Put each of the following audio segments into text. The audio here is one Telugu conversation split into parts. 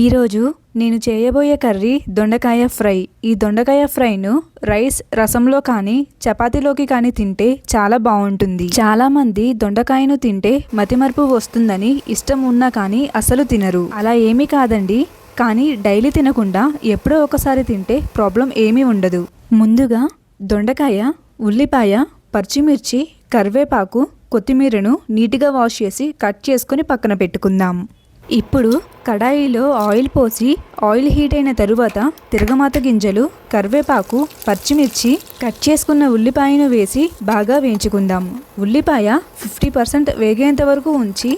ఈరోజు నేను చేయబోయే కర్రీ దొండకాయ ఫ్రై. ఈ దొండకాయ ఫ్రైను రైస్, రసంలో కానీ చపాతీలోకి కానీ తింటే చాలా బాగుంటుంది. చాలామంది దొండకాయను తింటే మతిమరుపు వస్తుందని ఇష్టం ఉన్నా కానీ అసలు తినరు. అలా ఏమీ కాదండి, కానీ డైలీ తినకుండా ఎప్పుడో ఒకసారి తింటే ప్రాబ్లం ఏమీ ఉండదు. ముందుగా దొండకాయ, ఉల్లిపాయ, పచ్చిమిర్చి, కరివేపాకు, కొత్తిమీరను నీట్గా వాష్ చేసి కట్ చేసుకొని పక్కన పెట్టుకుందాం. ఇప్పుడు కడాయిలో ఆయిల్ పోసి ఆయిల్ హీట్ అయిన తరువాత తిరగమాత గింజలు, కరివేపాకు, పచ్చిమిర్చి, కట్ చేసుకున్న ఉల్లిపాయను వేసి బాగా వేయించుకుందాం. ఉల్లిపాయ 50% వేగేంత వరకు ఉంచి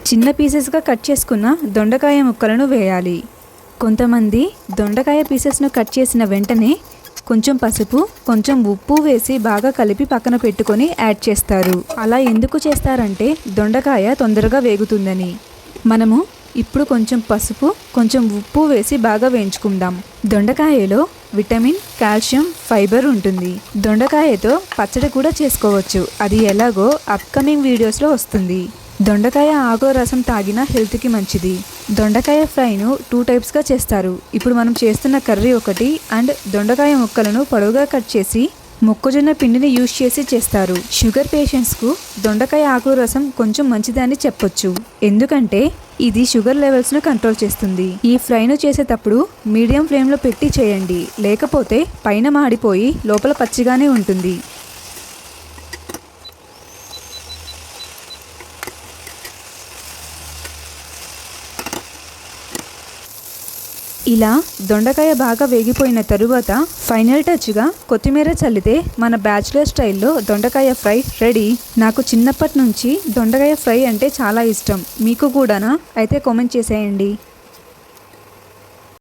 చిన్న పీసెస్గా కట్ చేసుకున్న దొండకాయ ముక్కలను వేయాలి. కొంతమంది దొండకాయ పీసెస్ను కట్ చేసిన వెంటనే కొంచెం పసుపు, కొంచెం ఉప్పు వేసి బాగా కలిపి పక్కన పెట్టుకొని యాడ్ చేస్తారు. అలా ఎందుకు చేస్తారంటే దొండకాయ తొందరగా వేగుతుందని. మనము ఇప్పుడు కొంచెం పసుపు, కొంచెం ఉప్పు వేసి బాగా వేయించుకుందాం. దొండకాయలో విటమిన్, కాల్షియం, ఫైబర్ ఉంటుంది. దొండకాయతో పచ్చడి కూడా చేసుకోవచ్చు. అది ఎలాగో అప్కమింగ్ వీడియోస్లో వస్తుంది. దొండకాయ ఆకుల రసం తాగినా హెల్త్కి మంచిది. దొండకాయ ఫ్రైను 2 టైప్స్గా చేస్తారు. ఇప్పుడు మనం చేస్తున్న కర్రీ ఒకటి అండ్ దొండకాయ ముక్కలను పొడవుగా కట్ చేసి మొక్కజొన్న పిండిని యూజ్ చేసి చేస్తారు. షుగర్ పేషెంట్స్కు దొండకాయ ఆకుల రసం కొంచెం మంచిదని చెప్పొచ్చు. ఎందుకంటే ఇది షుగర్ లెవెల్స్ను కంట్రోల్ చేస్తుంది. ఈ ఫ్రైను చేసేటప్పుడు మీడియం ఫ్లేమ్లో పెట్టి చేయండి, లేకపోతే పైన మాడిపోయి లోపల పచ్చిగానే ఉంటుంది. ఇలా దొండకాయ బాగా వేగిపోయిన తరువాత ఫైనల్ టచ్గా కొత్తిమీర చల్లితే మన బ్యాచులర్ స్టైల్లో దొండకాయ ఫ్రై రెడీ. నాకు చిన్నప్పటి నుంచి దొండకాయ ఫ్రై అంటే చాలా ఇష్టం. మీకు కూడానా? అయితే కామెంట్ చేసేయండి.